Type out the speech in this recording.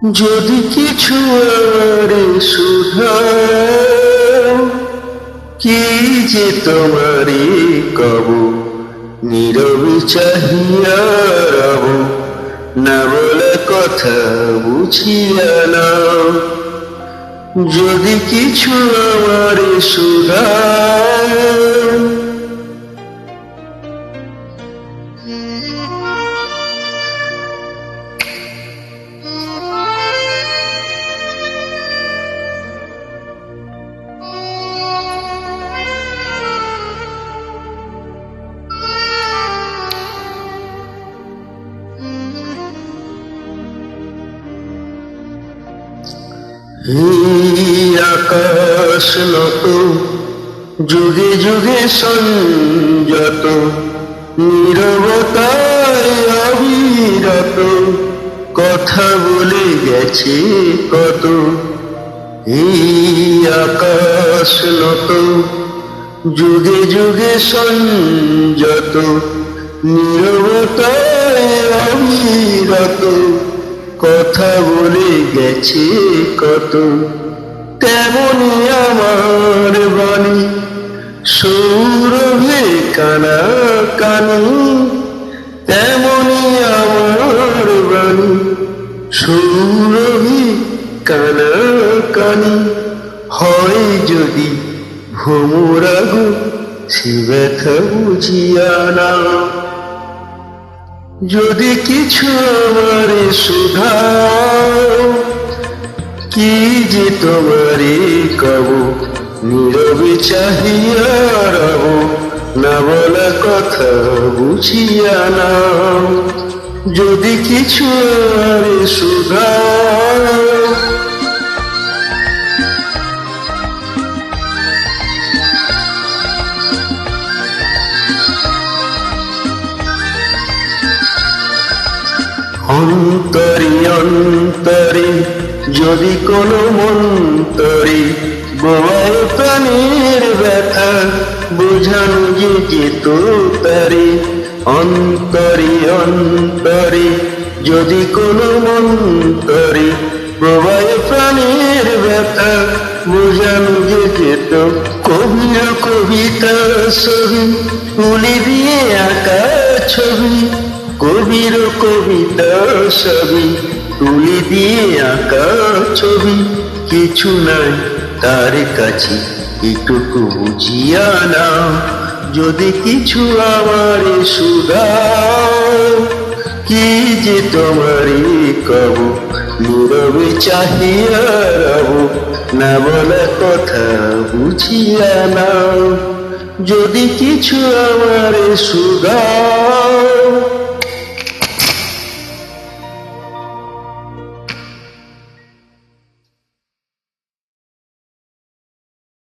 যদি কিছু আমারে শুধাও, কি যে তোমারে কব, নীরবে চাহিয়া রব, না বলা কথা বুঝিয়া নাও। যদি কিছু আমারে শুধাও, এই আকাশ নত, যুগে যুগে সংযত, নীরবতায় অবিরত, কথা বলে গেছে কত। এই আকাশ নত, যুগে যুগে সংযত, নীরবতায় অবিরত, কথা বলে গেছে কত। তেমনি আমার বাণী সৌরভে কানা কানি, তেমনি আমার বাণী সৌরভে কানা কানি। হয় যদি ভোমরাগ, সে ব্যথা বুঝিয়া না। যদি কিছু আমারে শুধাও, কি যে তোমারে কব, নীরবে চাহিয়া রব, না বলা কথা বুঝিয়া নাও। যদি কিছু আমারে শুধাও, অন্তরে অন্তরে যদি কোনো মন্তরে বোয়ায় প্রাণের ব্যথা, বোঝানো যে যেত তারে। অন্তরে অন্তরে যদি কোনো মন্তরে বোয়ায় প্রাণের ব্যথা, বোঝানো যে যেত। কবির কবিতা ছবি তুলি দিয়ে আঁকা ছবি, কবির কবিতা ছবি তুলি দিয়ে আঁকা ছবি। কিছু নাই তার কাছে, এটুকু বুঝিয়া নাও। যদি কিছু আমারে শুধাও, কি যে তোমারে কব, নীরবে চাহিয়া রব, না বলা কথা বুঝিয়া নাও। যদি কিছু আমারে শুধাও।